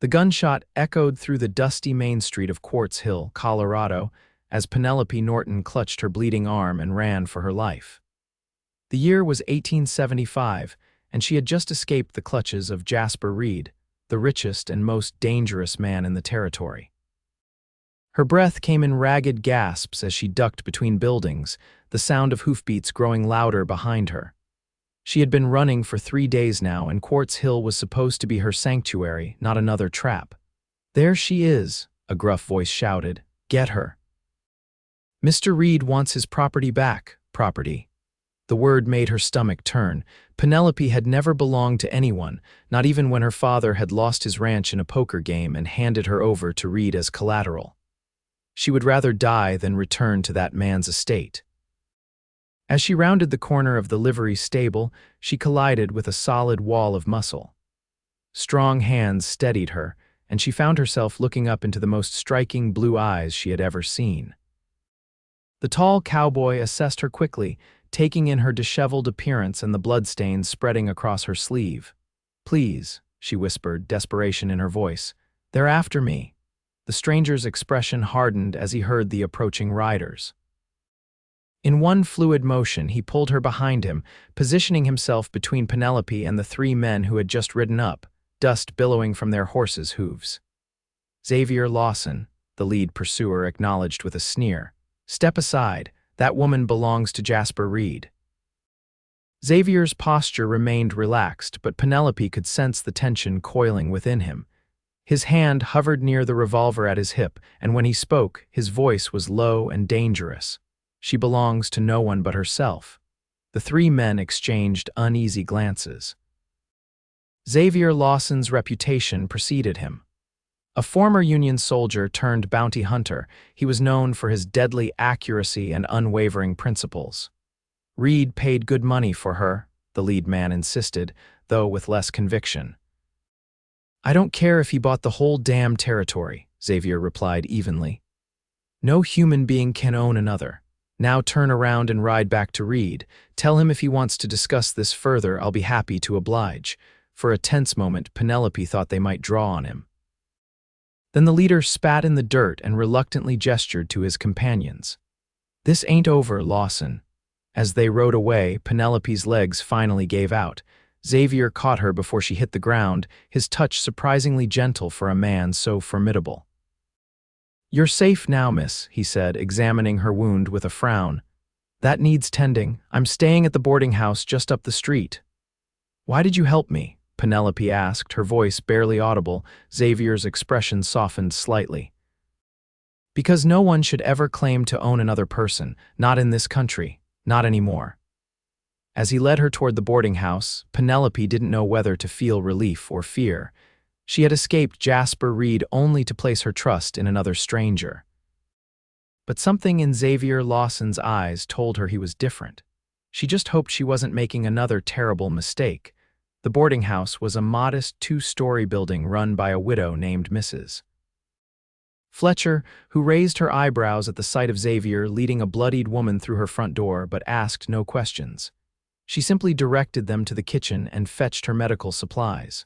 The gunshot echoed through the dusty main street of Quartz Hill, Colorado, as Penelope Norton clutched her bleeding arm and ran for her life. The year was 1875, and she had just escaped the clutches of Jasper Reed, the richest and most dangerous man in the territory. Her breath came in ragged gasps as she ducked between buildings, the sound of hoofbeats growing louder behind her. She had been running for 3 days now, and Quartz Hill was supposed to be her sanctuary, not another trap. "There she is," a gruff voice shouted. "Get her." "Mr. Reed wants his property back." Property. The word made her stomach turn. Penelope had never belonged to anyone, not even when her father had lost his ranch in a poker game and handed her over to Reed as collateral. She would rather die than return to that man's estate. As she rounded the corner of the livery stable, she collided with a solid wall of muscle. Strong hands steadied her, and she found herself looking up into the most striking blue eyes she had ever seen. The tall cowboy assessed her quickly, taking in her disheveled appearance and the bloodstains spreading across her sleeve. "Please," she whispered, desperation in her voice. "They're after me." The stranger's expression hardened as he heard the approaching riders. In one fluid motion, he pulled her behind him, positioning himself between Penelope and the 3 men who had just ridden up, dust billowing from their horses' hooves. "Xavier Lawson," the lead pursuer acknowledged with a sneer. "Step aside. That woman belongs to Jasper Reed." Xavier's posture remained relaxed, but Penelope could sense the tension coiling within him. His hand hovered near the revolver at his hip, and when he spoke, his voice was low and dangerous. "She belongs to no one but herself." The 3 men exchanged uneasy glances. Xavier Lawson's reputation preceded him. A former Union soldier turned bounty hunter, he was known for his deadly accuracy and unwavering principles. "Reed paid good money for her," the lead man insisted, though with less conviction. "I don't care if he bought the whole damn territory," Xavier replied evenly. "No human being can own another. Now turn around and ride back to Reed. Tell him if he wants to discuss this further, I'll be happy to oblige." For a tense moment, Penelope thought they might draw on him. Then the leader spat in the dirt and reluctantly gestured to his companions. "This ain't over, Lawson." As they rode away, Penelope's legs finally gave out. Xavier caught her before she hit the ground, his touch surprisingly gentle for a man so formidable. "You're safe now, miss," he said, examining her wound with a frown. "That needs tending. I'm staying at the boarding house just up the street." "Why did you help me?" Penelope asked, her voice barely audible. Xavier's expression softened slightly. "Because no one should ever claim to own another person, not in this country, not anymore." As he led her toward the boarding house, Penelope didn't know whether to feel relief or fear. She had escaped Jasper Reed only to place her trust in another stranger. But something in Xavier Lawson's eyes told her he was different. She just hoped she wasn't making another terrible mistake. The boarding house was a modest 2-story building run by a widow named Mrs. Fletcher, who raised her eyebrows at the sight of Xavier leading a bloodied woman through her front door but asked no questions. She simply directed them to the kitchen and fetched her medical supplies.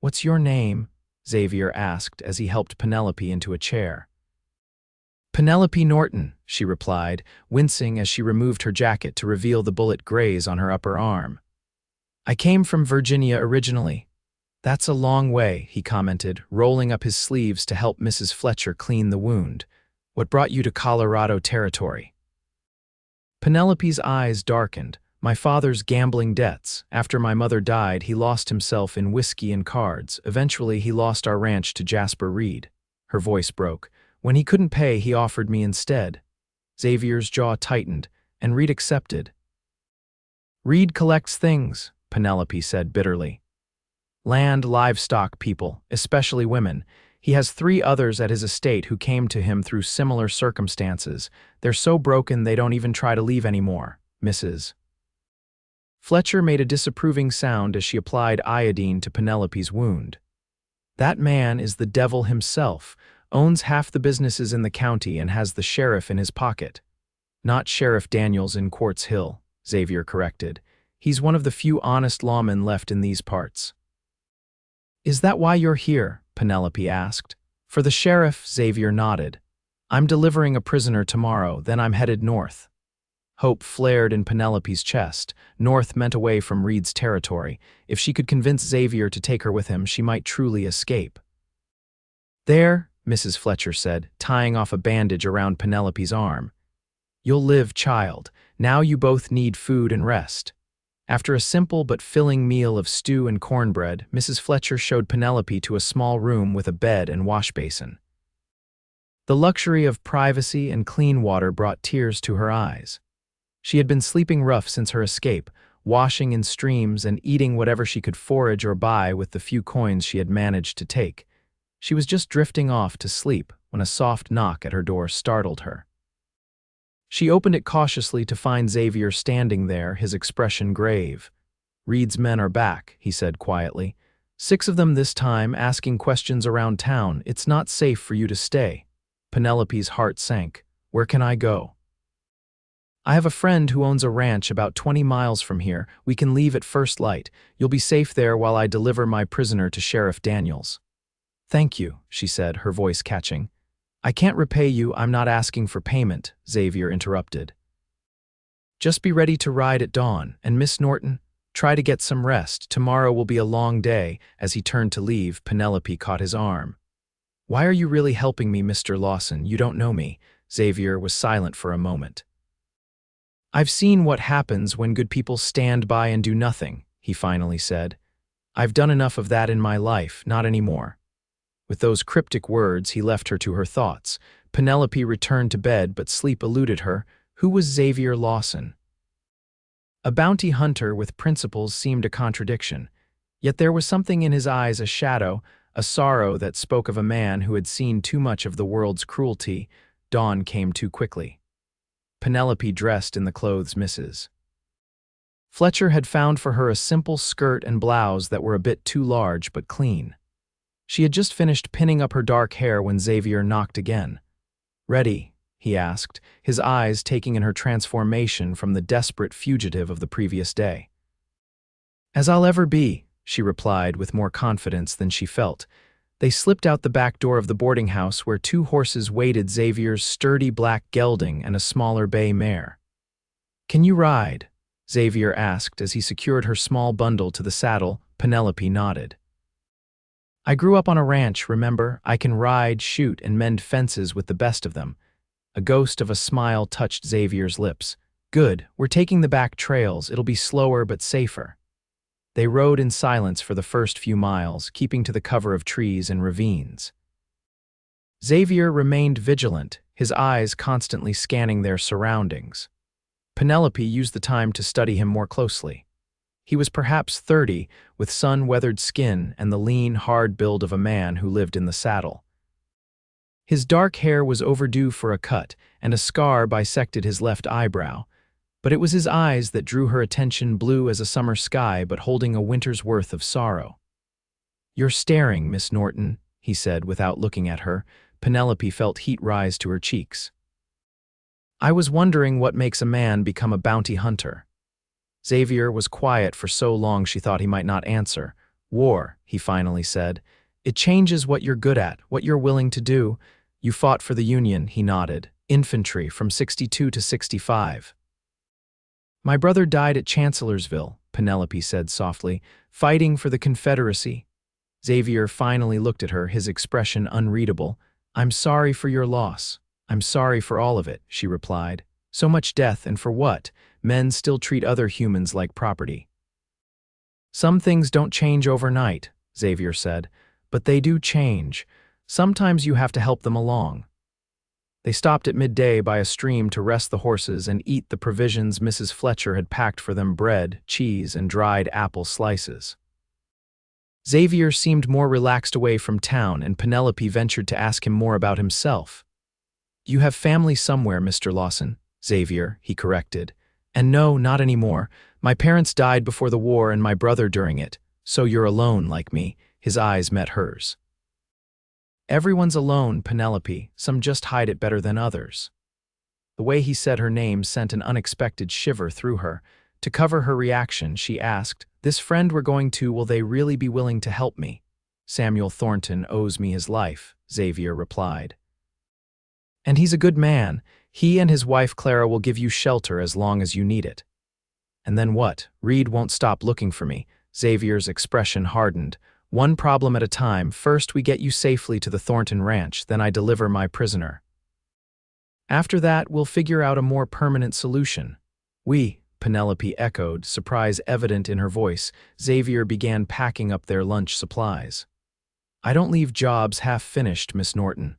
"What's your name?" Xavier asked as he helped Penelope into a chair. "Penelope Norton," she replied, wincing as she removed her jacket to reveal the bullet graze on her upper arm. "I came from Virginia originally." "That's a long way," he commented, rolling up his sleeves to help Mrs. Fletcher clean the wound. "What brought you to Colorado territory?" Penelope's eyes darkened. "My father's gambling debts. After my mother died, he lost himself in whiskey and cards. Eventually, he lost our ranch to Jasper Reed." Her voice broke. "When he couldn't pay, he offered me instead." Xavier's jaw tightened, and Reed accepted. "Reed collects things," Penelope said bitterly. "Land, livestock, people, especially women. He has 3 others at his estate who came to him through similar circumstances. They're so broken they don't even try to leave anymore, Mrs. Fletcher made a disapproving sound as she applied iodine to Penelope's wound. "That man is the devil himself, owns half the businesses in the county and has the sheriff in his pocket." "Not Sheriff Daniels in Quartz Hill," Xavier corrected. "He's one of the few honest lawmen left in these parts." "Is that why you're here?" Penelope asked. For the sheriff, Xavier nodded. I'm delivering a prisoner tomorrow, then I'm headed north. Hope flared in Penelope's chest. North meant away from Reed's territory. If she could convince Xavier to take her with him, she might truly escape. There, Mrs. Fletcher said, tying off a bandage around Penelope's arm. You'll live, child. Now you both need food and rest. After a simple but filling meal of stew and cornbread, Mrs. Fletcher showed Penelope to a small room with a bed and wash basin. The luxury of privacy and clean water brought tears to her eyes. She had been sleeping rough since her escape, washing in streams and eating whatever she could forage or buy with the few coins she had managed to take. She was just drifting off to sleep when a soft knock at her door startled her. She opened it cautiously to find Xavier standing there, his expression grave. "Reed's men are back," he said quietly. "6 of them this time, asking questions around town. It's not safe for you to stay." Penelope's heart sank. "Where can I go?" "I have a friend who owns a ranch about 20 miles from here. We can leave at first light. You'll be safe there while I deliver my prisoner to Sheriff Daniels." "Thank you," she said, her voice catching. "I can't repay you, I'm not asking for payment," Xavier interrupted. "Just be ready to ride at dawn, and Miss Norton, try to get some rest. Tomorrow will be a long day." As he turned to leave, Penelope caught his arm. "Why are you really helping me, Mr. Lawson? You don't know me." Xavier was silent for a moment. "I've seen what happens when good people stand by and do nothing," he finally said. "I've done enough of that in my life, not anymore." With those cryptic words, he left her to her thoughts. Penelope returned to bed, but sleep eluded her. Who was Xavier Lawson? A bounty hunter with principles seemed a contradiction. Yet there was something in his eyes, a shadow, a sorrow that spoke of a man who had seen too much of the world's cruelty. Dawn came too quickly. Penelope dressed in the clothes Mrs. Fletcher had found for her a simple skirt and blouse that were a bit too large but clean. She had just finished pinning up her dark hair when Xavier knocked again. "Ready?" he asked, his eyes taking in her transformation from the desperate fugitive of the previous day. "As I'll ever be," she replied with more confidence than she felt. They slipped out the back door of the boarding house where 2 horses waited, Xavier's sturdy black gelding and a smaller bay mare. "Can you ride?" Xavier asked as he secured her small bundle to the saddle. Penelope nodded. "I grew up on a ranch, remember? I can ride, shoot, and mend fences with the best of them." A ghost of a smile touched Xavier's lips. "Good, we're taking the back trails. It'll be slower but safer." They rode in silence for the first few miles, keeping to the cover of trees and ravines. Xavier remained vigilant, his eyes constantly scanning their surroundings. Penelope used the time to study him more closely. He was perhaps 30, with sun-weathered skin and the lean, hard build of a man who lived in the saddle. His dark hair was overdue for a cut, and a scar bisected his left eyebrow. But it was his eyes that drew her attention, blue as a summer sky but holding a winter's worth of sorrow. "You're staring, Miss Norton," he said without looking at her. Penelope felt heat rise to her cheeks. "I was wondering what makes a man become a bounty hunter." Xavier was quiet for so long she thought he might not answer. "War," he finally said. "It changes what you're good at, what you're willing to do." "You fought for the Union," he nodded. "Infantry from 62 to 65. "My brother died at Chancellorsville," Penelope said softly, "fighting for the Confederacy." Xavier finally looked at her, his expression unreadable. "I'm sorry for your loss." "I'm sorry for all of it," she replied. "So much death, and for what? Men still treat other humans like property." "Some things don't change overnight," Xavier said, "but they do change. Sometimes you have to help them along." They stopped at midday by a stream to rest the horses and eat the provisions Mrs. Fletcher had packed for them: bread, cheese, and dried apple slices. Xavier seemed more relaxed away from town, and Penelope ventured to ask him more about himself. "You have family somewhere, Mr. Lawson." "Xavier," he corrected. "And no, not anymore. My parents died before the war and my brother during it. So you're alone like me." His eyes met hers. "Everyone's alone, Penelope. Some just hide it better than others." The way he said her name sent an unexpected shiver through her. To cover her reaction, she asked, "This friend we're going to, will they really be willing to help me?" Samuel Thornton owes me his life, Xavier replied. And he's a good man. He and his wife Clara will give you shelter as long as you need it. And then what? Reed won't stop looking for me. Xavier's expression hardened. One problem at a time. First we get you safely to the Thornton Ranch, then I deliver my prisoner. After that, we'll figure out a more permanent solution. We, Penelope echoed, surprise evident in her voice. Xavier began packing up their lunch supplies. I don't leave jobs half-finished, Miss Norton.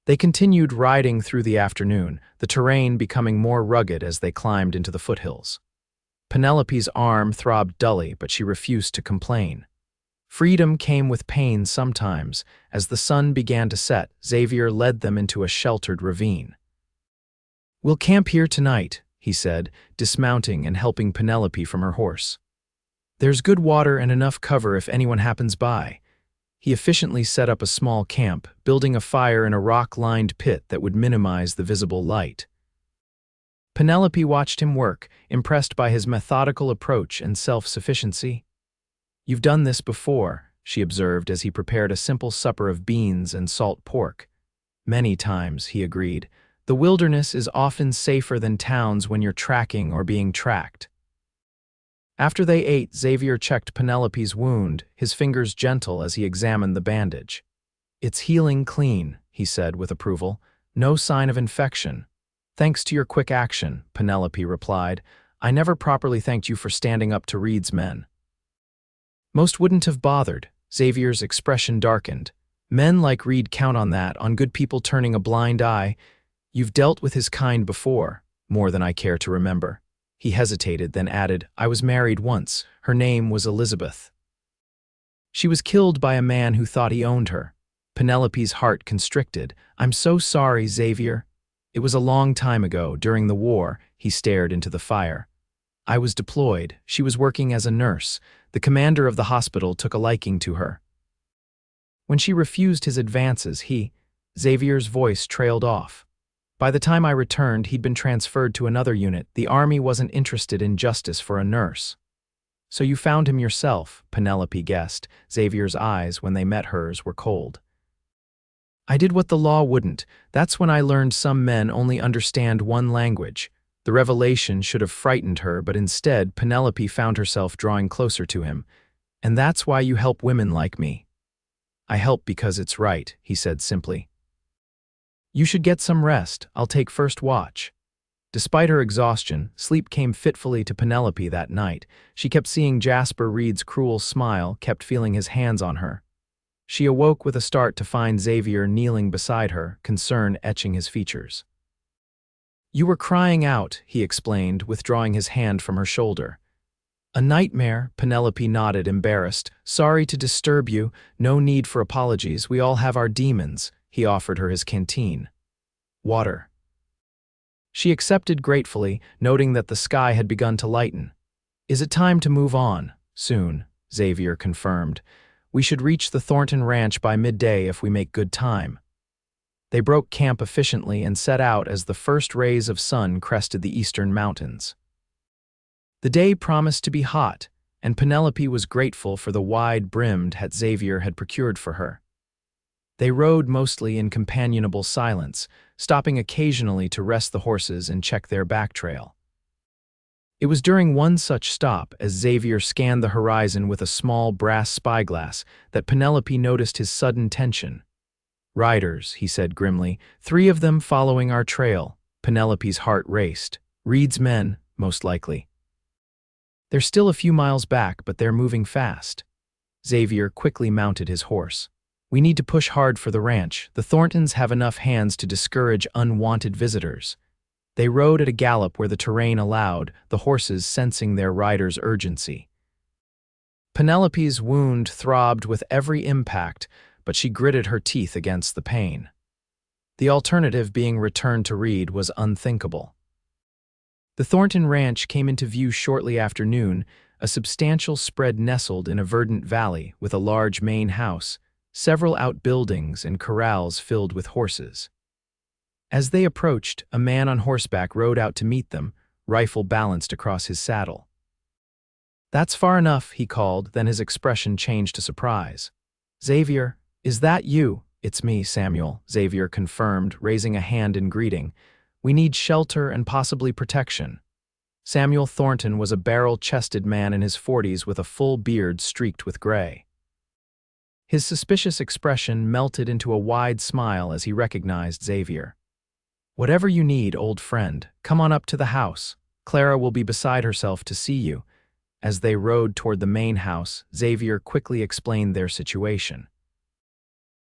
They continued riding through the afternoon, the terrain becoming more rugged as they climbed into the foothills. Penelope's arm throbbed dully, but she refused to complain. Freedom came with pain sometimes. As the sun began to set, Xavier led them into a sheltered ravine. We'll camp here tonight, he said, dismounting and helping Penelope from her horse. There's good water and enough cover if anyone happens by. He efficiently set up a small camp, building a fire in a rock-lined pit that would minimize the visible light. Penelope watched him work, impressed by his methodical approach and self-sufficiency. You've done this before, she observed as he prepared a simple supper of beans and salt pork. Many times, he agreed. The wilderness is often safer than towns when you're tracking or being tracked. After they ate, Xavier checked Penelope's wound, his fingers gentle as he examined the bandage. It's healing clean, he said with approval. No sign of infection. Thanks to your quick action, Penelope replied. I never properly thanked you for standing up to Reed's men. Most wouldn't have bothered. Xavier's expression darkened. Men like Reed count on that, on good people turning a blind eye. You've dealt with his kind before, more than I care to remember. He hesitated, then added, I was married once. Her name was Elizabeth. She was killed by a man who thought he owned her. Penelope's heart constricted. I'm so sorry, Xavier. It was a long time ago, during the war. He stared into the fire. I was deployed. She was working as a nurse. The commander of the hospital took a liking to her. When she refused his advances, Xavier's voice trailed off. By the time I returned, he'd been transferred to another unit. The army wasn't interested in justice for a nurse. So you found him yourself, Penelope guessed. Xavier's eyes, when they met hers, were cold. I did what the law wouldn't. That's when I learned some men only understand one language. The revelation should have frightened her, but instead, Penelope found herself drawing closer to him. And that's why you help women like me. I help because it's right, he said simply. You should get some rest. I'll take first watch. Despite her exhaustion, sleep came fitfully to Penelope that night. She kept seeing Jasper Reed's cruel smile, kept feeling his hands on her. She awoke with a start to find Xavier kneeling beside her, concern etching his features. You were crying out, he explained, withdrawing his hand from her shoulder. A nightmare, Penelope nodded, embarrassed. Sorry to disturb you. No need for apologies. We all have our demons. He offered her his canteen. Water. She accepted gratefully, noting that the sky had begun to lighten. Is it time to move on? Soon, Xavier confirmed. We should reach the Thornton Ranch by midday if we make good time. They broke camp efficiently and set out as the first rays of sun crested the eastern mountains. The day promised to be hot, and Penelope was grateful for the wide-brimmed hat Xavier had procured for her. They rode mostly in companionable silence, stopping occasionally to rest the horses and check their back trail. It was during one such stop, as Xavier scanned the horizon with a small brass spyglass, that Penelope noticed his sudden tension. Riders, he said grimly, 3 of them following our trail. Penelope's heart raced. Reed's men, most likely. They're still a few miles back, but they're moving fast. Xavier quickly mounted his horse. We need to push hard for the ranch. The Thorntons have enough hands to discourage unwanted visitors. They rode at a gallop where the terrain allowed, the horses sensing their rider's urgency. Penelope's wound throbbed with every impact, but she gritted her teeth against the pain. The alternative, being returned to Reed, was unthinkable. The Thornton Ranch came into view shortly after noon, a substantial spread nestled in a verdant valley with a large main house, several outbuildings and corrals filled with horses. As they approached, a man on horseback rode out to meet them, rifle balanced across his saddle. That's far enough, he called, then his expression changed to surprise. Xavier, is that you? It's me, Samuel, Xavier confirmed, raising a hand in greeting. We need shelter and possibly protection. Samuel Thornton was a barrel-chested man in his 40s with a full beard streaked with gray. His suspicious expression melted into a wide smile as he recognized Xavier. Whatever you need, old friend, come on up to the house. Clara will be beside herself to see you. As they rode toward the main house, Xavier quickly explained their situation.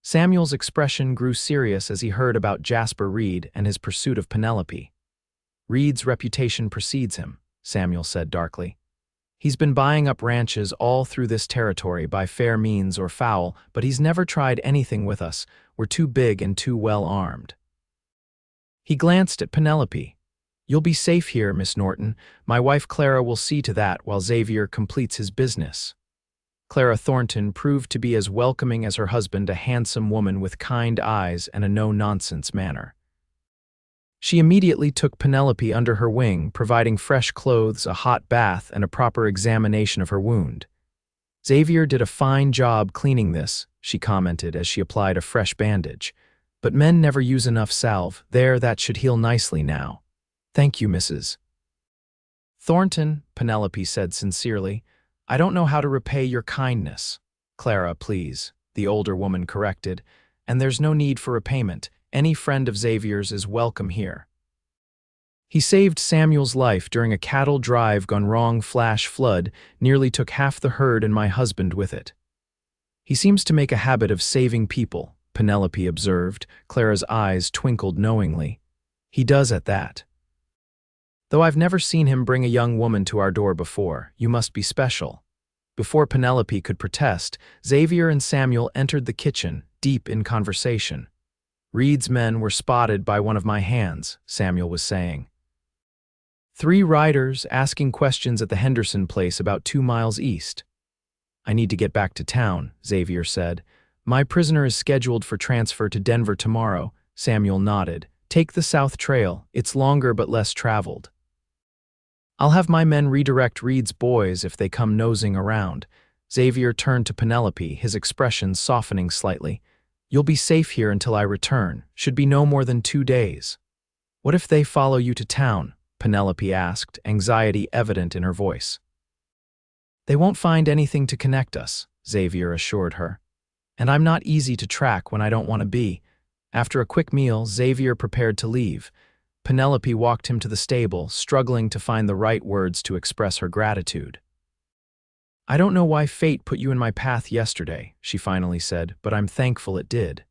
Samuel's expression grew serious as he heard about Jasper Reed and his pursuit of Penelope. Reed's reputation precedes him, Samuel said darkly. He's been buying up ranches all through this territory by fair means or foul, but he's never tried anything with us. We're too big and too well armed. He glanced at Penelope. You'll be safe here, Miss Norton. My wife Clara will see to that while Xavier completes his business. Clara Thornton proved to be as welcoming as her husband, a handsome woman with kind eyes and a no-nonsense manner. She immediately took Penelope under her wing, providing fresh clothes, a hot bath, and a proper examination of her wound. Xavier did a fine job cleaning this, she commented as she applied a fresh bandage. But men never use enough salve. There, that should heal nicely now. Thank you, Mrs. Thornton, Penelope said sincerely. I don't know how to repay your kindness. Clara, please, the older woman corrected. And there's no need for repayment. Any friend of Xavier's is welcome here. He saved Samuel's life during a cattle drive gone wrong flash flood, nearly took half the herd and my husband with it. He seems to make a habit of saving people, Penelope observed. Clara's eyes twinkled knowingly. He does at that. Though I've never seen him bring a young woman to our door before. You must be special. Before Penelope could protest, Xavier and Samuel entered the kitchen, deep in conversation. Reed's men were spotted by one of my hands, Samuel was saying. 3 riders asking questions at the Henderson place about 2 miles east. I need to get back to town, Xavier said. My prisoner is scheduled for transfer to Denver tomorrow, Samuel nodded. Take the South Trail, it's longer but less traveled. I'll have my men redirect Reed's boys if they come nosing around. Xavier turned to Penelope, his expression softening slightly. You'll be safe here until I return. Should be no more than 2 days. What if they follow you to town? Penelope asked, anxiety evident in her voice. They won't find anything to connect us, Xavier assured her. And I'm not easy to track when I don't want to be. After a quick meal, Xavier prepared to leave. Penelope walked him to the stable, struggling to find the right words to express her gratitude. I don't know why fate put you in my path yesterday, she finally said, but I'm thankful it did.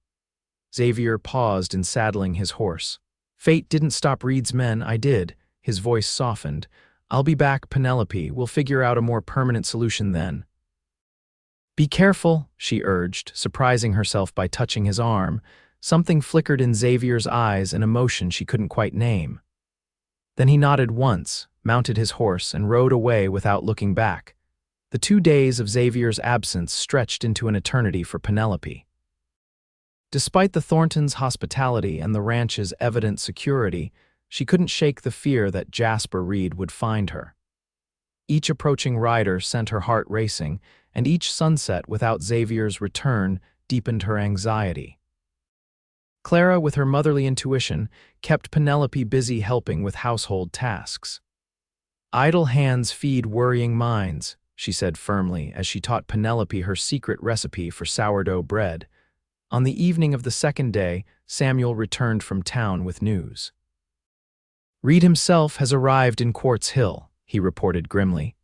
Xavier paused in saddling his horse. Fate didn't stop Reed's men, I did. His voice softened. I'll be back, Penelope. We'll figure out a more permanent solution then. Be careful, she urged, surprising herself by touching his arm. Something flickered in Xavier's eyes, an emotion she couldn't quite name. Then he nodded once, mounted his horse, and rode away without looking back. The 2 days of Xavier's absence stretched into an eternity for Penelope. Despite the Thorntons' hospitality and the ranch's evident security, she couldn't shake the fear that Jasper Reed would find her. Each approaching rider sent her heart racing, and each sunset without Xavier's return deepened her anxiety. Clara, with her motherly intuition, kept Penelope busy helping with household tasks. Idle hands feed worrying minds, she said firmly as she taught Penelope her secret recipe for sourdough bread. On the evening of the 2nd day, Samuel returned from town with news. Reed himself has arrived in Quartz Hill, he reported grimly.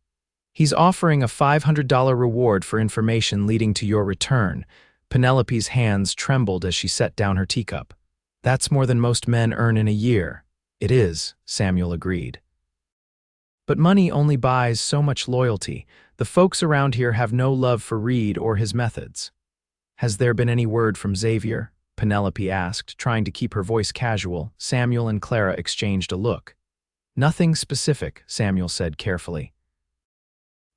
He's offering a $500 reward for information leading to your return. Penelope's hands trembled as she set down her teacup. That's more than most men earn in a year. It is, Samuel agreed. But money only buys so much loyalty. The folks around here have no love for Reed or his methods. Has there been any word from Xavier? Penelope asked, trying to keep her voice casual. Samuel and Clara exchanged a look. Nothing specific, Samuel said carefully.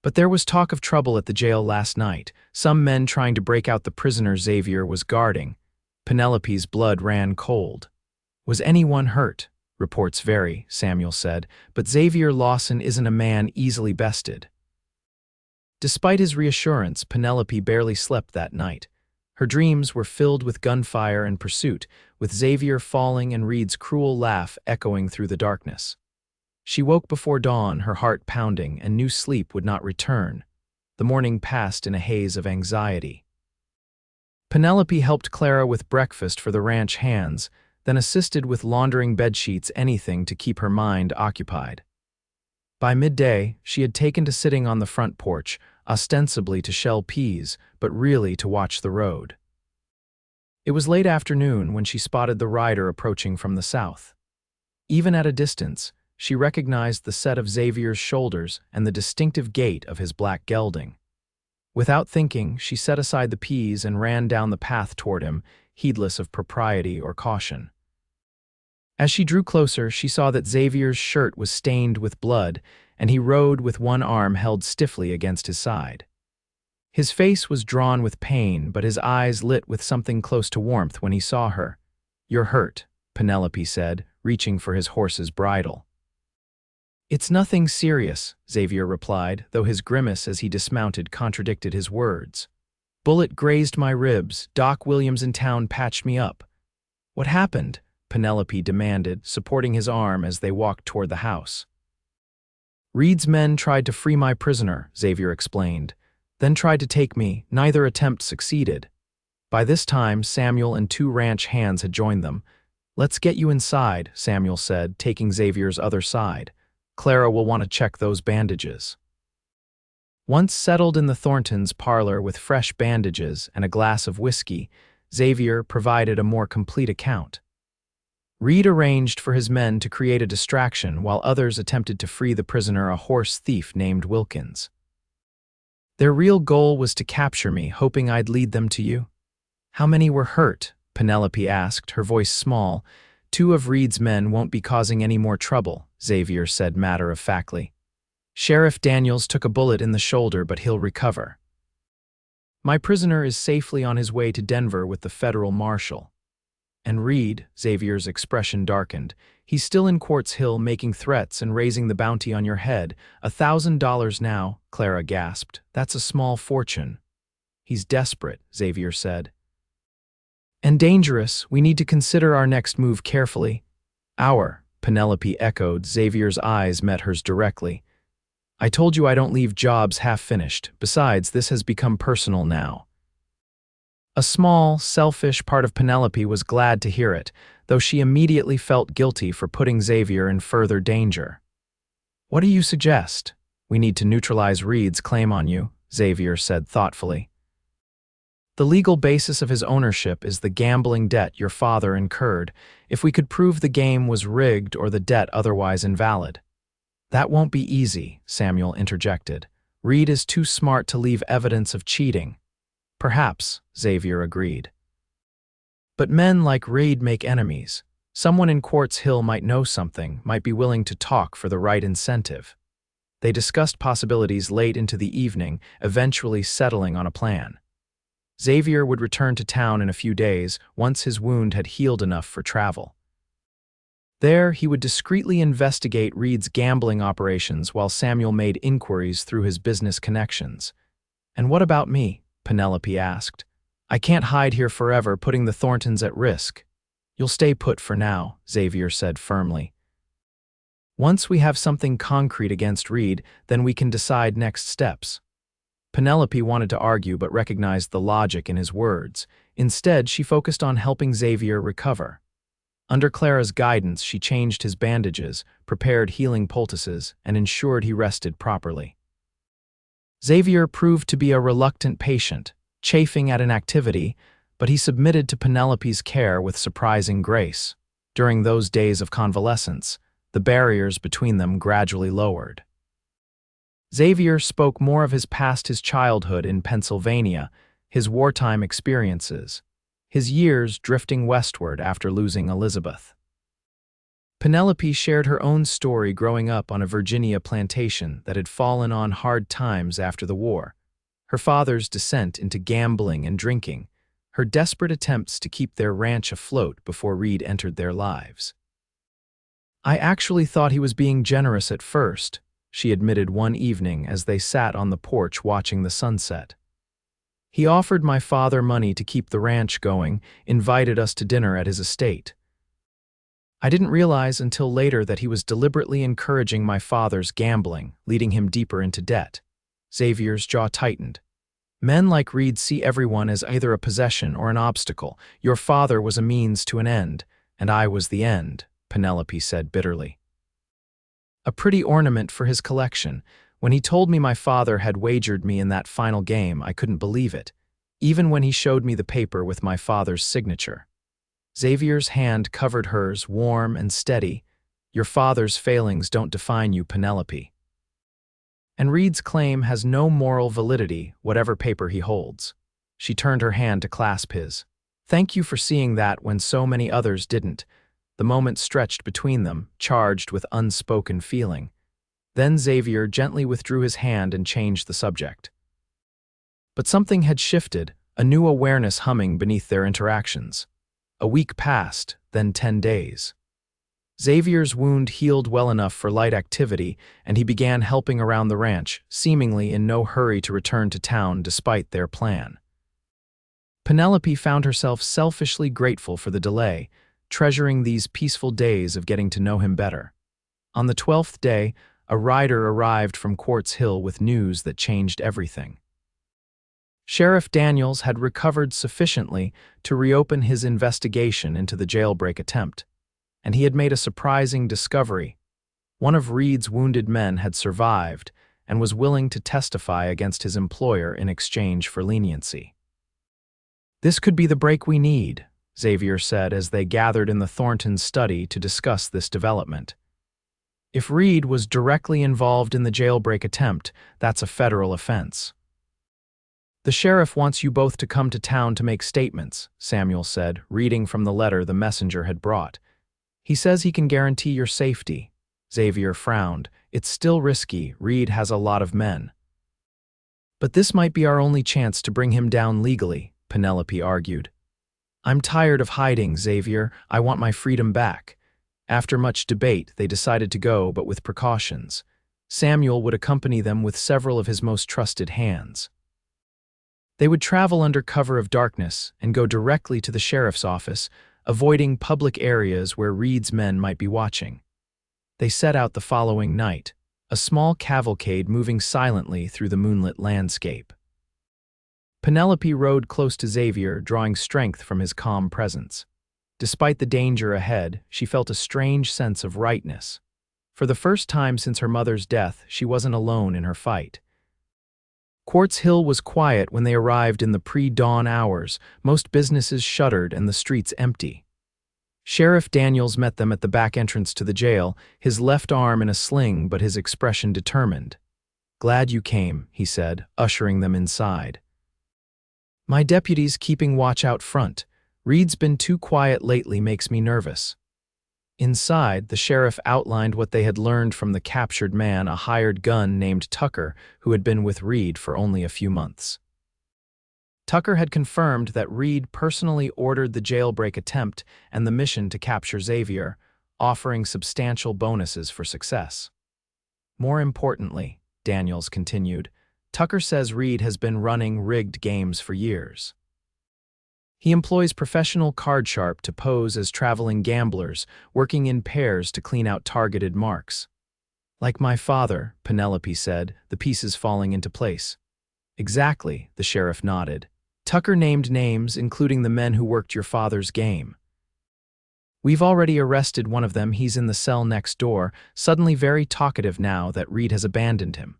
But there was talk of trouble at the jail last night, some men trying to break out the prisoner Xavier was guarding. Penelope's blood ran cold. Was anyone hurt? Reports vary, Samuel said, but Xavier Lawson isn't a man easily bested. Despite his reassurance, Penelope barely slept that night. Her dreams were filled with gunfire and pursuit, with Xavier falling and Reed's cruel laugh echoing through the darkness. She woke before dawn, her heart pounding, and knew sleep would not return. The morning passed in a haze of anxiety. Penelope helped Clara with breakfast for the ranch hands, then assisted with laundering bedsheets, anything to keep her mind occupied. By midday, she had taken to sitting on the front porch, ostensibly to shell peas, but really to watch the road. It was late afternoon when she spotted the rider approaching from the south. Even at a distance, she recognized the set of Xavier's shoulders and the distinctive gait of his black gelding. Without thinking, she set aside the peas and ran down the path toward him, heedless of propriety or caution. As she drew closer, she saw that Xavier's shirt was stained with blood, and he rode with one arm held stiffly against his side. His face was drawn with pain, but his eyes lit with something close to warmth when he saw her. "You're hurt," Penelope said, reaching for his horse's bridle. "It's nothing serious," Xavier replied, though his grimace as he dismounted contradicted his words. "Bullet grazed my ribs. Doc Williams in town patched me up." "What happened?" Penelope demanded, supporting his arm as they walked toward the house. "Reed's men tried to free my prisoner," Xavier explained, "then tried to take me. Neither attempt succeeded." By this time, Samuel and 2 ranch hands had joined them. "Let's get you inside," Samuel said, taking Xavier's other side. "Clara will want to check those bandages." Once settled in the Thorntons' parlor with fresh bandages and a glass of whiskey, Xavier provided a more complete account. Reed arranged for his men to create a distraction while others attempted to free the prisoner, a horse thief named Wilkins. "Their real goal was to capture me, hoping I'd lead them to you." "How many were hurt?" Penelope asked, her voice small. "2 of Reed's men won't be causing any more trouble," Xavier said matter-of-factly. "Sheriff Daniels took a bullet in the shoulder, but he'll recover. My prisoner is safely on his way to Denver with the federal marshal." "And Reed," Xavier's expression darkened, "he's still in Quartz Hill making threats and raising the bounty on your head. $1,000 now," Clara gasped. "That's a small fortune." "He's desperate," Xavier said. "And dangerous. We need to consider our next move carefully." Penelope echoed. Xavier's eyes met hers directly. "I told you I don't leave jobs half-finished. Besides, this has become personal now." A small, selfish part of Penelope was glad to hear it, though she immediately felt guilty for putting Xavier in further danger. "What do you suggest?" "We need to neutralize Reed's claim on you," Xavier said thoughtfully. "The legal basis of his ownership is the gambling debt your father incurred. If we could prove the game was rigged or the debt otherwise invalid." "That won't be easy," Samuel interjected. "Reed is too smart to leave evidence of cheating." "Perhaps," Xavier agreed. "But men like Reed make enemies. Someone in Quartz Hill might know something, might be willing to talk for the right incentive." They discussed possibilities late into the evening, eventually settling on a plan. Xavier would return to town in a few days, once his wound had healed enough for travel. There, he would discreetly investigate Reed's gambling operations while Samuel made inquiries through his business connections. "And what about me?" Penelope asked. "I can't hide here forever, putting the Thorntons at risk." "You'll stay put for now," Xavier said firmly. "Once we have something concrete against Reed, then we can decide next steps." Penelope wanted to argue but recognized the logic in his words. Instead, she focused on helping Xavier recover. Under Clara's guidance, she changed his bandages, prepared healing poultices, and ensured he rested properly. Xavier proved to be a reluctant patient, chafing at inactivity, but he submitted to Penelope's care with surprising grace. During those days of convalescence, the barriers between them gradually lowered. Xavier spoke more of his childhood in Pennsylvania, his wartime experiences, his years drifting westward after losing Elizabeth. Penelope shared her own story growing up on a Virginia plantation that had fallen on hard times after the war, her father's descent into gambling and drinking, her desperate attempts to keep their ranch afloat before Reed entered their lives. "I actually thought he was being generous at first," she admitted one evening as they sat on the porch watching the sunset. He offered my father money to keep the ranch going, invited us to dinner at his estate. I didn't realize until later that he was deliberately encouraging my father's gambling, leading him deeper into debt. Xavier's jaw tightened. Men like Reed see everyone as either a possession or an obstacle. Your father was a means to an end, and I was the end, Penelope said bitterly. A pretty ornament for his collection. When he told me my father had wagered me in that final game, I couldn't believe it, even when he showed me the paper with my father's signature. Xavier's hand covered hers, warm and steady. Your father's failings don't define you, Penelope. And Reed's claim has no moral validity, whatever paper he holds. She turned her hand to clasp his. Thank you for seeing that when so many others didn't. The moment stretched between them, charged with unspoken feeling. Then Xavier gently withdrew his hand and changed the subject. But something had shifted, a new awareness humming beneath their interactions. A week passed, then 10 days. Xavier's wound healed well enough for light activity, and he began helping around the ranch, seemingly in no hurry to return to town despite their plan. Penelope found herself selfishly grateful for the delay, treasuring these peaceful days of getting to know him better. On the 12th day, a rider arrived from Quartz Hill with news that changed everything. Sheriff Daniels had recovered sufficiently to reopen his investigation into the jailbreak attempt, and he had made a surprising discovery. One of Reed's wounded men had survived and was willing to testify against his employer in exchange for leniency. This could be the break we need, Xavier said as they gathered in the Thorntons' study to discuss this development. If Reed was directly involved in the jailbreak attempt, that's a federal offense. The sheriff wants you both to come to town to make statements, Samuel said, reading from the letter the messenger had brought. He says he can guarantee your safety. Xavier frowned. It's still risky. Reed has a lot of men. But this might be our only chance to bring him down legally, Penelope argued. I'm tired of hiding, Xavier. I want my freedom back. After much debate, they decided to go, but with precautions. Samuel would accompany them with several of his most trusted hands. They would travel under cover of darkness and go directly to the sheriff's office, avoiding public areas where Reed's men might be watching. They set out the following night, a small cavalcade moving silently through the moonlit landscape. Penelope rode close to Xavier, drawing strength from his calm presence. Despite the danger ahead, she felt a strange sense of rightness. For the first time since her mother's death, she wasn't alone in her fight. Quartz Hill was quiet when they arrived in the pre-dawn hours. Most businesses shuttered and the streets empty. Sheriff Daniels met them at the back entrance to the jail, his left arm in a sling but his expression determined. "Glad you came," he said, ushering them inside. "My deputy's keeping watch out front. Reed's been too quiet lately, makes me nervous." Inside, the sheriff outlined what they had learned from the captured man, a hired gun named Tucker, who had been with Reed for only a few months. Tucker had confirmed that Reed personally ordered the jailbreak attempt and the mission to capture Xavier, offering substantial bonuses for success. More importantly, Daniels continued, Tucker says Reed has been running rigged games for years. He employs professional card sharp to pose as traveling gamblers, working in pairs to clean out targeted marks. "Like my father," Penelope said, the pieces falling into place. "Exactly," the sheriff nodded. "Tucker named names, including the men who worked your father's game. We've already arrested one of them. He's in the cell next door, suddenly very talkative now that Reed has abandoned him."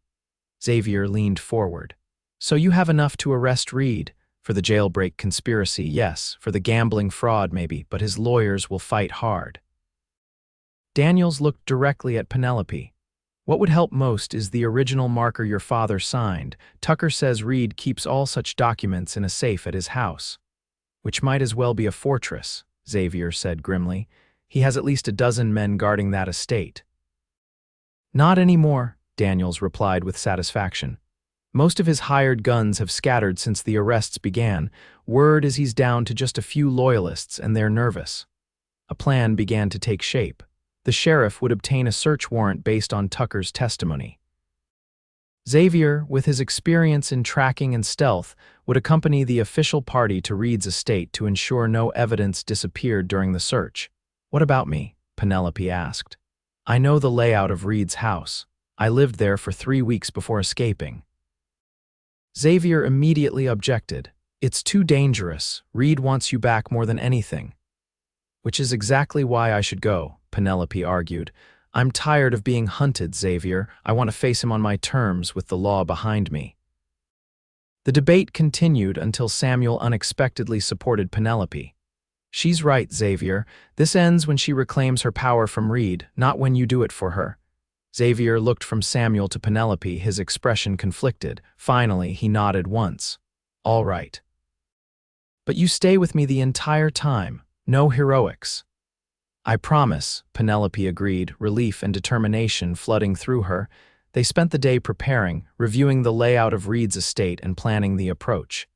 Xavier leaned forward. "So you have enough to arrest Reed? For the jailbreak conspiracy, yes. For the gambling fraud, maybe, but his lawyers will fight hard." Daniels looked directly at Penelope. "What would help most is the original marker your father signed. Tucker says Reed keeps all such documents in a safe at his house." "Which might as well be a fortress," Xavier said grimly. "He has at least a dozen men guarding that estate." "Not anymore," Daniels replied with satisfaction. "Most of his hired guns have scattered since the arrests began. Word is he's down to just a few loyalists, and they're nervous." A plan began to take shape. The sheriff would obtain a search warrant based on Tucker's testimony. Xavier, with his experience in tracking and stealth, would accompany the official party to Reed's estate to ensure no evidence disappeared during the search. "What about me?" Penelope asked. "I know the layout of Reed's house. I lived there for 3 weeks before escaping." Xavier immediately objected. "It's too dangerous. Reed wants you back more than anything." "Which is exactly why I should go," Penelope argued. "I'm tired of being hunted, Xavier. I want to face him on my terms with the law behind me." The debate continued until Samuel unexpectedly supported Penelope. "She's right, Xavier. This ends when she reclaims her power from Reed, not when you do it for her." Xavier looked from Samuel to Penelope, his expression conflicted. Finally, he nodded once. "All right. But you stay with me the entire time. No heroics." "I promise," Penelope agreed, relief and determination flooding through her. They spent the day preparing, reviewing the layout of Reed's estate and planning the approach.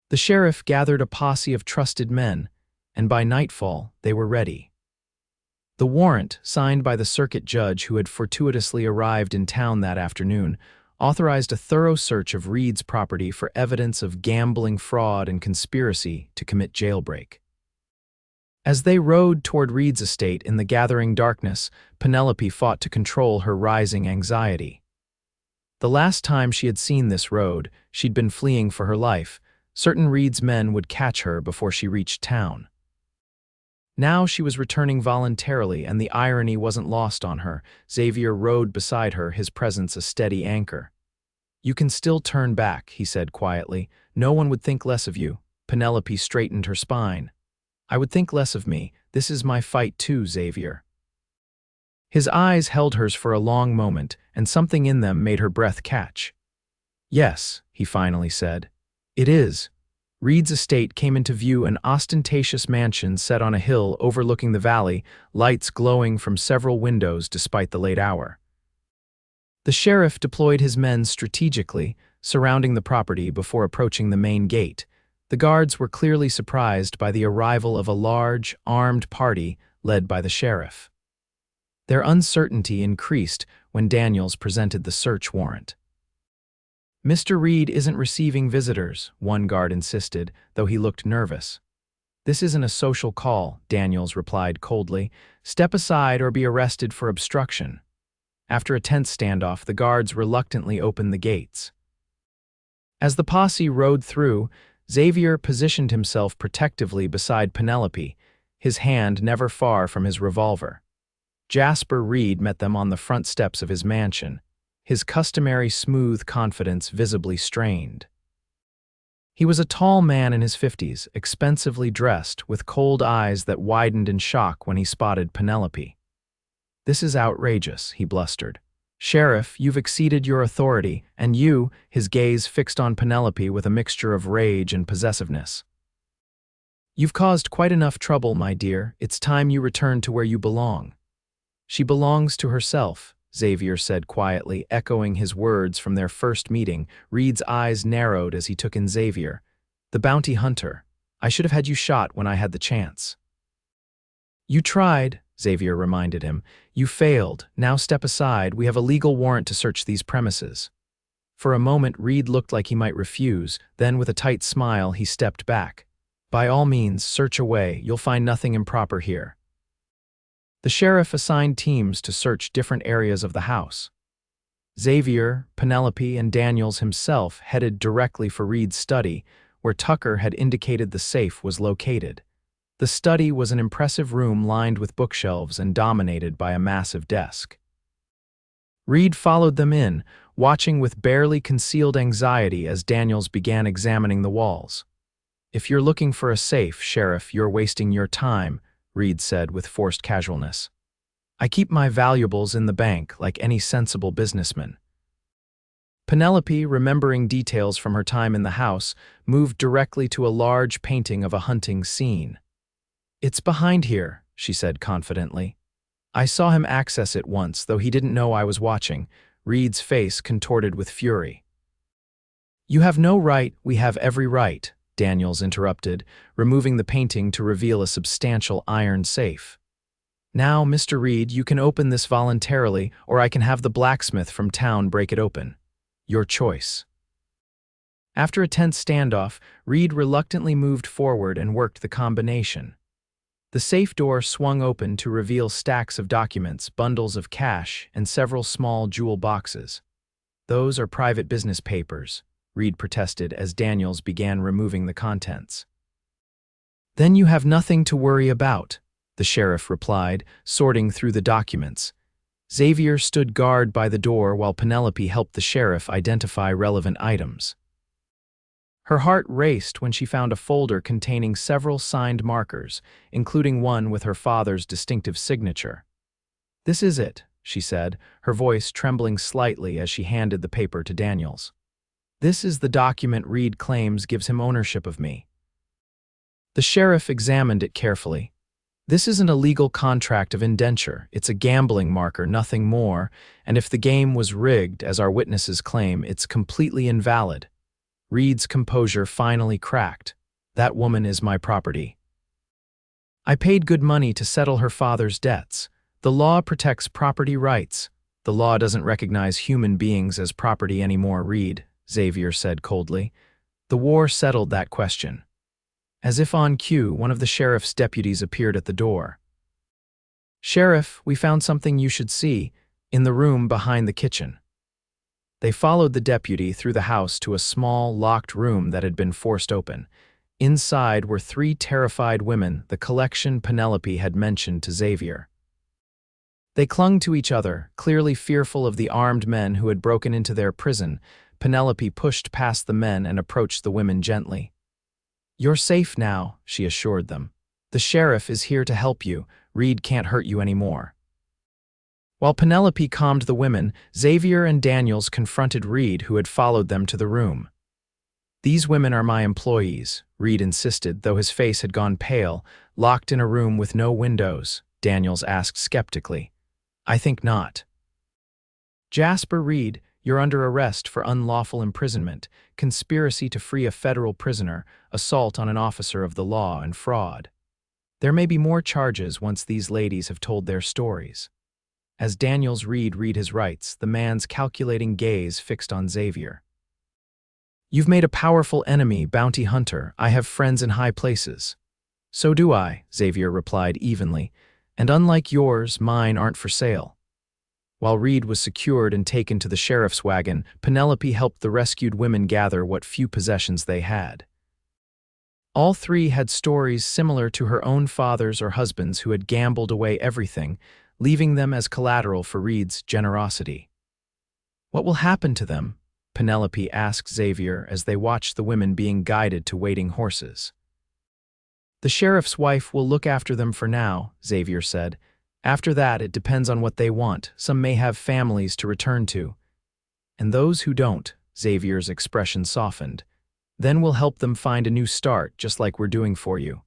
The sheriff gathered a posse of trusted men, and by nightfall, they were ready. The warrant, signed by the circuit judge who had fortuitously arrived in town that afternoon, authorized a thorough search of Reed's property for evidence of gambling fraud and conspiracy to commit jailbreak. As they rode toward Reed's estate in the gathering darkness, Penelope fought to control her rising anxiety. The last time she had seen this road, she'd been fleeing for her life. Certain Reed's men would catch her before she reached town. Now she was returning voluntarily, and the irony wasn't lost on her. Xavier rode beside her, his presence a steady anchor. "You can still turn back," he said quietly. "No one would think less of you." Penelope straightened her spine. "I would think less of me. This is my fight too, Xavier." His eyes held hers for a long moment, and something in them made her breath catch. "Yes," he finally said. "It is." Reed's estate came into view, an ostentatious mansion set on a hill overlooking the valley, lights glowing from several windows despite the late hour. The sheriff deployed his men strategically, surrounding the property before approaching the main gate. The guards were clearly surprised by the arrival of a large, armed party led by the sheriff. Their uncertainty increased when Daniels presented the search warrant. "Mr. Reed isn't receiving visitors," one guard insisted, though he looked nervous. "This isn't a social call," Daniels replied coldly. "Step aside or be arrested for obstruction." After a tense standoff, the guards reluctantly opened the gates. As the posse rode through, Xavier positioned himself protectively beside Penelope, his hand never far from his revolver. Jasper Reed met them on the front steps of his mansion, his customary smooth confidence visibly strained. He was a tall man in his 50s, expensively dressed, with cold eyes that widened in shock when he spotted Penelope. "This is outrageous," he blustered. "Sheriff, you've exceeded your authority, and you," his gaze fixed on Penelope with a mixture of rage and possessiveness. "You've caused quite enough trouble, my dear. It's time you return to where you belong." "She belongs to herself," Xavier said quietly, echoing his words from their first meeting. Reed's eyes narrowed as he took in Xavier. "The bounty hunter. I should have had you shot when I had the chance." "You tried," Xavier reminded him. "You failed. Now step aside. We have a legal warrant to search these premises." For a moment, Reed looked like he might refuse. Then, with a tight smile, he stepped back. "By all means, search away. You'll find nothing improper here." The sheriff assigned teams to search different areas of the house. Xavier, Penelope, and Daniels himself headed directly for Reed's study, where Tucker had indicated the safe was located. The study was an impressive room lined with bookshelves and dominated by a massive desk. Reed followed them in, watching with barely concealed anxiety as Daniels began examining the walls. "If you're looking for a safe, Sheriff, you're wasting your time," Reed said with forced casualness. "I keep my valuables in the bank like any sensible businessman." Penelope, remembering details from her time in the house, moved directly to a large painting of a hunting scene. "It's behind here," she said confidently. "I saw him access it once, though he didn't know I was watching." Reed's face contorted with fury. "You have no right, we have every right," Daniels interrupted, removing the painting to reveal a substantial iron safe. "Now, Mr. Reed, you can open this voluntarily, or I can have the blacksmith from town break it open." Your choice. After a tense standoff, Reed reluctantly moved forward and worked the combination. The safe door swung open to reveal stacks of documents, bundles of cash, and several small jewel boxes. "Those are private business papers," Reed protested as Daniels began removing the contents. "Then you have nothing to worry about," the sheriff replied, sorting through the documents. Xavier stood guard by the door while Penelope helped the sheriff identify relevant items. Her heart raced when she found a folder containing several signed markers, including one with her father's distinctive signature. "This is it," she said, her voice trembling slightly as she handed the paper to Daniels. "This is the document Reed claims gives him ownership of me." The sheriff examined it carefully. "This isn't a legal contract of indenture. It's a gambling marker, nothing more, and if the game was rigged, as our witnesses claim, it's completely invalid." Reed's composure finally cracked. "That woman is my property. I paid good money to settle her father's debts. The law protects property rights. The law doesn't recognize human beings as property anymore, Reed," Xavier said coldly. "The war settled that question." As if on cue, one of the sheriff's deputies appeared at the door. "Sheriff, we found something you should see, in the room behind the kitchen." They followed the deputy through the house to a small, locked room that had been forced open. Inside were 3 terrified women, the collection Penelope had mentioned to Xavier. They clung to each other, clearly fearful of the armed men who had broken into their prison. Penelope pushed past the men and approached the women gently. "You're safe now," she assured them. "The sheriff is here to help you. Reed can't hurt you anymore." While Penelope calmed the women, Xavier and Daniels confronted Reed, who had followed them to the room. "These women are my employees," Reed insisted, though his face had gone pale. "Locked in a room with no windows?" Daniels asked skeptically. "I think not." "Jasper Reed, you're under arrest for unlawful imprisonment, conspiracy to free a federal prisoner, assault on an officer of the law, and fraud. There may be more charges once these ladies have told their stories." As Daniels read his rights, the man's calculating gaze fixed on Xavier. "You've made a powerful enemy, bounty hunter. I have friends in high places." "So do I," Xavier replied evenly, "and unlike yours, mine aren't for sale." While Reed was secured and taken to the sheriff's wagon, Penelope helped the rescued women gather what few possessions they had. All 3 had stories similar to her own father's or husband's who had gambled away everything, leaving them as collateral for Reed's generosity. "What will happen to them?" Penelope asked Xavier as they watched the women being guided to waiting horses. "The sheriff's wife will look after them for now," Xavier said. "After that, it depends on what they want. Some may have families to return to. And those who don't," Xavier's expression softened, "then we'll help them find a new start, just like we're doing for you."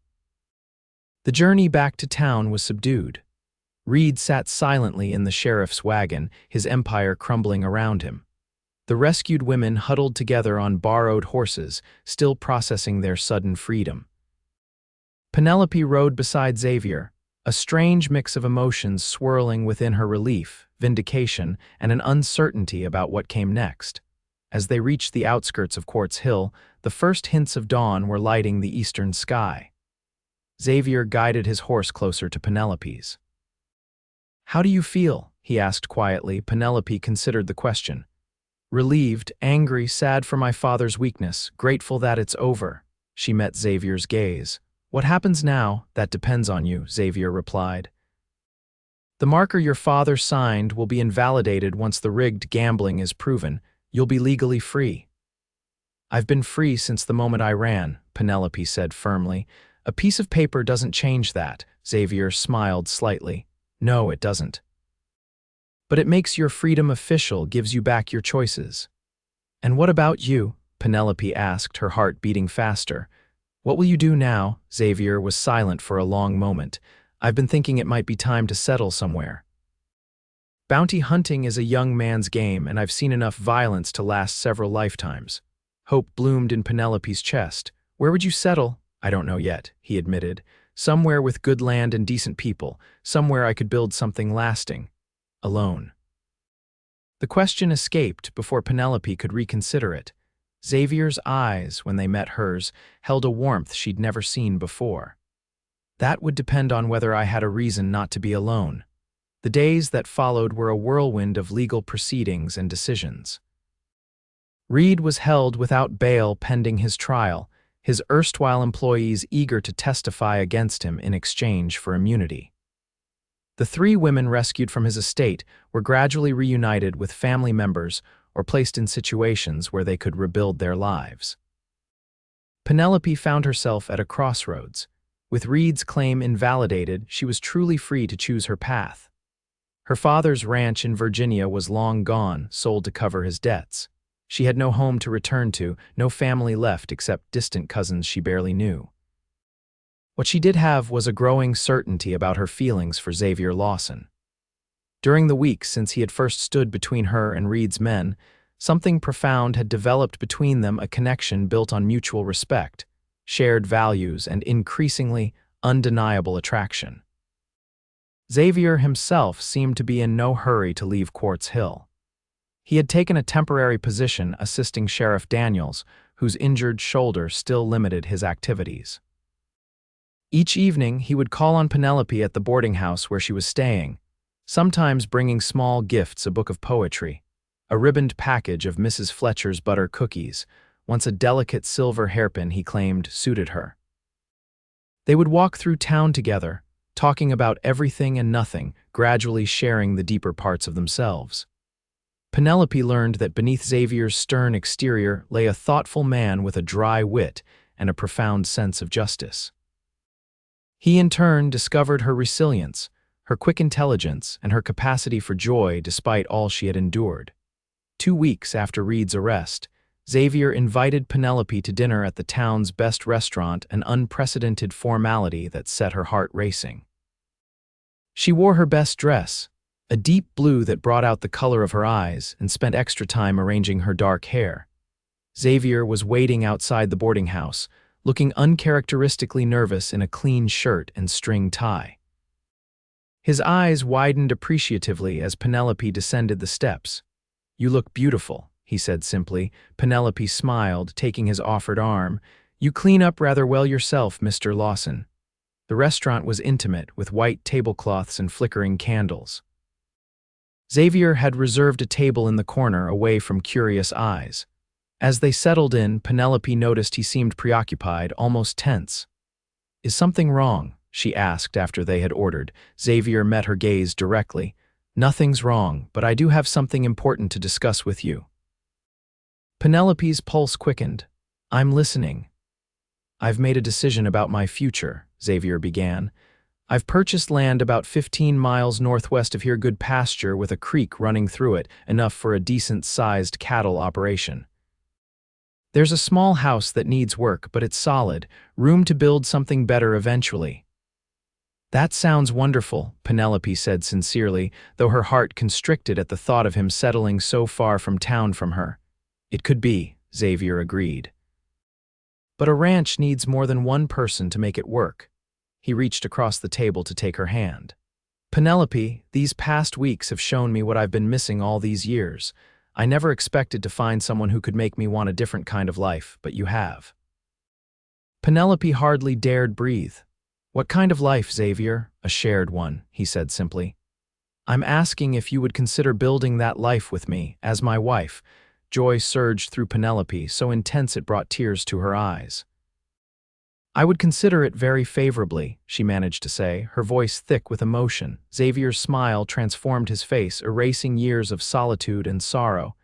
The journey back to town was subdued. Reed sat silently in the sheriff's wagon, his empire crumbling around him. The rescued women huddled together on borrowed horses, still processing their sudden freedom. Penelope rode beside Xavier, a strange mix of emotions swirling within her: relief, vindication, and an uncertainty about what came next. As they reached the outskirts of Quartz Hill, the first hints of dawn were lighting the eastern sky. Xavier guided his horse closer to Penelope's. "How do you feel?" he asked quietly. Penelope considered the question. "Relieved, angry, sad for my father's weakness, grateful that it's over." She met Xavier's gaze. "What happens now, that depends on you," Xavier replied. "The marker your father signed will be invalidated once the rigged gambling is proven. You'll be legally free." "I've been free since the moment I ran," Penelope said firmly. "A piece of paper doesn't change that." Xavier smiled slightly. "No, it doesn't. But it makes your freedom official, gives you back your choices." "And what about you?" Penelope asked, her heart beating faster. "What will you do now?" Xavier was silent for a long moment. "I've been thinking it might be time to settle somewhere. Bounty hunting is a young man's game, and I've seen enough violence to last several lifetimes." Hope bloomed in Penelope's chest. "Where would you settle?" "I don't know yet," he admitted. "Somewhere with good land and decent people. Somewhere I could build something lasting. Alone." The question escaped before Penelope could reconsider it. Xavier's eyes, when they met hers, held a warmth she'd never seen before. That would depend on whether I had a reason not to be alone. The days that followed were a whirlwind of legal proceedings and decisions. Reed was held without bail pending his trial, his erstwhile employees eager to testify against him in exchange for immunity. The 3 women rescued from his estate were gradually reunited with family members or placed in situations where they could rebuild their lives. Penelope found herself at a crossroads. With Reed's claim invalidated, she was truly free to choose her path. Her father's ranch in Virginia was long gone, sold to cover his debts. She had no home to return to, no family left except distant cousins she barely knew. What she did have was a growing certainty about her feelings for Xavier Lawson. During the weeks since he had first stood between her and Reed's men, something profound had developed between them, a connection built on mutual respect, shared values, and increasingly undeniable attraction. Xavier himself seemed to be in no hurry to leave Quartz Hill. He had taken a temporary position assisting Sheriff Daniels, whose injured shoulder still limited his activities. Each evening, he would call on Penelope at the boarding house where she was staying, sometimes bringing small gifts, a book of poetry, a ribboned package of Mrs. Fletcher's butter cookies, once a delicate silver hairpin he claimed suited her. They would walk through town together, talking about everything and nothing, gradually sharing the deeper parts of themselves. Penelope learned that beneath Xavier's stern exterior lay a thoughtful man with a dry wit and a profound sense of justice. He in turn discovered her resilience, her quick intelligence, and her capacity for joy despite all she had endured. 2 weeks after Reed's arrest, Xavier invited Penelope to dinner at the town's best restaurant, an unprecedented formality that set her heart racing. She wore her best dress, a deep blue that brought out the color of her eyes, and spent extra time arranging her dark hair. Xavier was waiting outside the boarding house, looking uncharacteristically nervous in a clean shirt and string tie. His eyes widened appreciatively as Penelope descended the steps. "You look beautiful," he said simply. Penelope smiled, taking his offered arm. "You clean up rather well yourself, Mr. Lawson." The restaurant was intimate, with white tablecloths and flickering candles. Xavier had reserved a table in the corner away from curious eyes. As they settled in, Penelope noticed he seemed preoccupied, almost tense. "Is something wrong?" she asked after they had ordered. Xavier met her gaze directly. "Nothing's wrong, but I do have something important to discuss with you." Penelope's pulse quickened. "I'm listening." "I've made a decision about my future," Xavier began. "I've purchased land about 15 miles northwest of here, good pasture with a creek running through it, enough for a decent-sized cattle operation. There's a small house that needs work, but it's solid, room to build something better eventually." "That sounds wonderful," Penelope said sincerely, though her heart constricted at the thought of him settling so far from town from her. "It could be," Xavier agreed. "But a ranch needs more than one person to make it work." He reached across the table to take her hand. "Penelope, these past weeks have shown me what I've been missing all these years. I never expected to find someone who could make me want a different kind of life, but you have." Penelope hardly dared breathe. "What kind of life, Xavier?" "A shared one," he said simply. "I'm asking if you would consider building that life with me, as my wife." Joy surged through Penelope, so intense it brought tears to her eyes. "I would consider it very favorably," she managed to say, her voice thick with emotion. Xavier's smile transformed his face, erasing years of solitude and sorrow.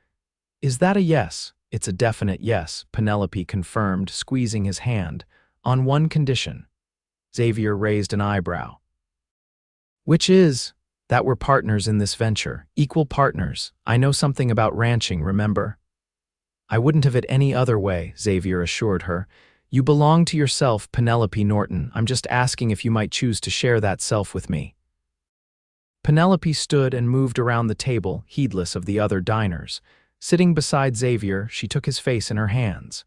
"Is that a yes?" "It's a definite yes," Penelope confirmed, squeezing his hand. "On one condition." Xavier raised an eyebrow. "Which is?" "That we're partners in this venture, equal partners. I know something about ranching, remember?" "I wouldn't have it any other way," Xavier assured her. "You belong to yourself, Penelope Norton. I'm just asking if you might choose to share that self with me." Penelope stood and moved around the table, heedless of the other diners. Sitting beside Xavier, she took his face in her hands.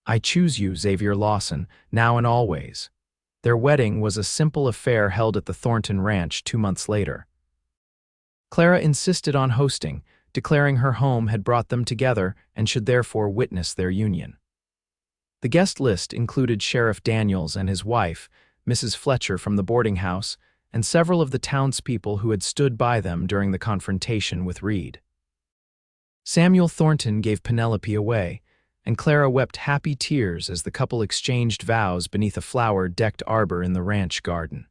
"I choose you, Xavier Lawson, now and always." Their wedding was a simple affair held at the Thornton Ranch 2 months later. Clara insisted on hosting, declaring her home had brought them together and should therefore witness their union. The guest list included Sheriff Daniels and his wife, Mrs. Fletcher from the boarding house, and several of the townspeople who had stood by them during the confrontation with Reed. Samuel Thornton gave Penelope away, and Clara wept happy tears as the couple exchanged vows beneath a flower-decked arbor in the ranch garden.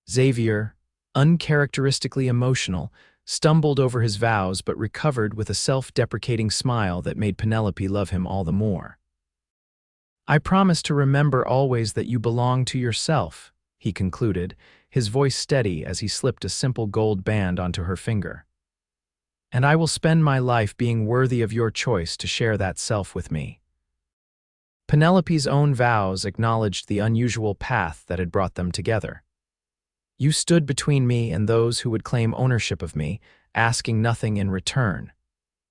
Xavier, uncharacteristically emotional, stumbled over his vows but recovered with a self-deprecating smile that made Penelope love him all the more. "I promise to remember always that you belong to yourself," he concluded, his voice steady as he slipped a simple gold band onto her finger. "And I will spend my life being worthy of your choice to share that self with me." Penelope's own vows acknowledged the unusual path that had brought them together. "You stood between me and those who would claim ownership of me, asking nothing in return.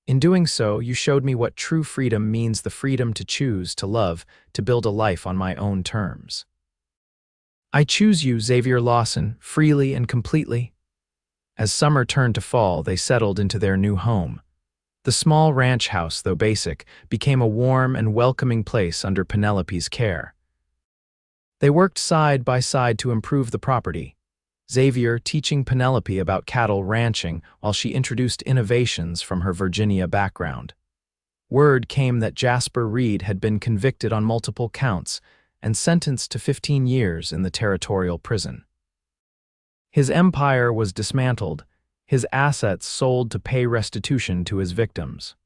In doing so, you showed me what true freedom means, the freedom to choose, to love, to build a life on my own terms. I choose you, Xavier Lawson, freely and completely." As summer turned to fall, they settled into their new home. The small ranch house, though basic, became a warm and welcoming place under Penelope's care. They worked side by side to improve the property, Xavier teaching Penelope about cattle ranching while she introduced innovations from her Virginia background. Word came that Jasper Reed had been convicted on multiple counts and sentenced to 15 years in the territorial prison. His empire was dismantled, his assets sold to pay restitution to his victims.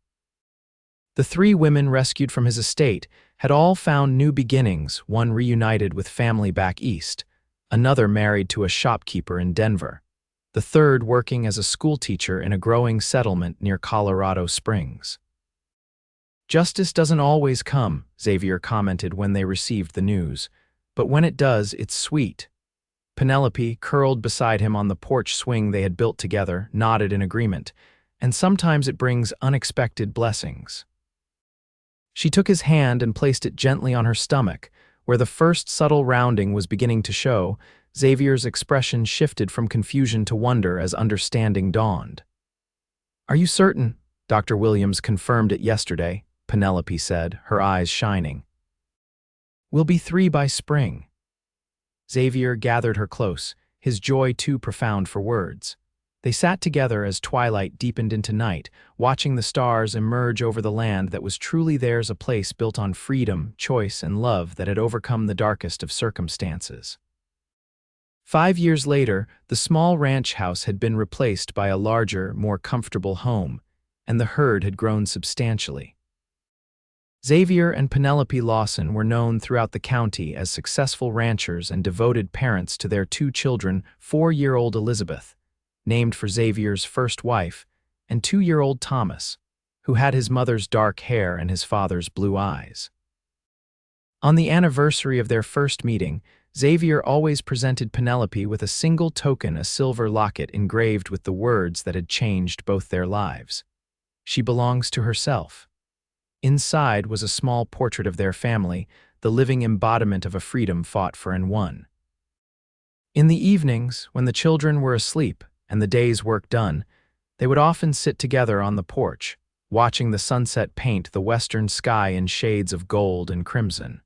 The 3 women rescued from his estate had all found new beginnings, one reunited with family back east, another married to a shopkeeper in Denver, the third working as a schoolteacher in a growing settlement near Colorado Springs. "Justice doesn't always come," Xavier commented when they received the news, "but when it does, it's sweet." Penelope, curled beside him on the porch swing they had built together, nodded in agreement, "And sometimes it brings unexpected blessings." She took his hand and placed it gently on her stomach, where the first subtle rounding was beginning to show. Xavier's expression shifted from confusion to wonder as understanding dawned. "Are you certain?" Dr. Williams confirmed it yesterday, Penelope said, her eyes shining. "We'll be 3 by spring." Xavier gathered her close, his joy too profound for words. They sat together as twilight deepened into night, watching the stars emerge over the land that was truly theirs, a place built on freedom, choice, and love that had overcome the darkest of circumstances. 5 years later, the small ranch house had been replaced by a larger, more comfortable home, and the herd had grown substantially. Xavier and Penelope Lawson were known throughout the county as successful ranchers and devoted parents to their 2 children, 4-year-old Elizabeth, named for Xavier's first wife, and 2-year-old Thomas, who had his mother's dark hair and his father's blue eyes. On the anniversary of their first meeting, Xavier always presented Penelope with a single token, a silver locket engraved with the words that had changed both their lives. "She belongs to herself." Inside was a small portrait of their family, the living embodiment of a freedom fought for and won. In the evenings, when the children were asleep and the day's work done, they would often sit together on the porch, watching the sunset paint the western sky in shades of gold and crimson.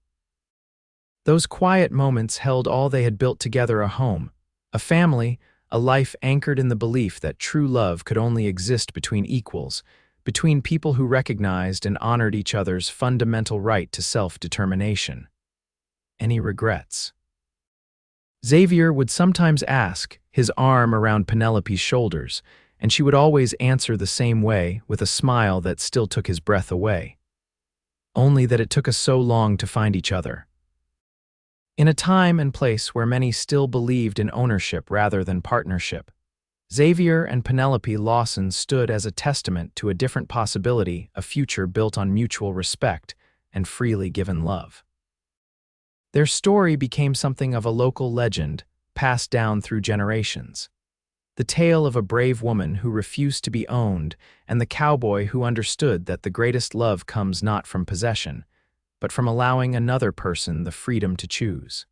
Those quiet moments held all they had built together: a home, a family, a life anchored in the belief that true love could only exist between equals, between people who recognized and honored each other's fundamental right to self-determination. Any regrets? Xavier would sometimes ask, his arm around Penelope's shoulders, and she would always answer the same way, with a smile that still took his breath away. Only that it took us so long to find each other. In a time and place where many still believed in ownership rather than partnership, Xavier and Penelope Lawson stood as a testament to a different possibility, a future built on mutual respect and freely given love. Their story became something of a local legend, passed down through generations. The tale of a brave woman who refused to be owned, and the cowboy who understood that the greatest love comes not from possession, but from allowing another person the freedom to choose.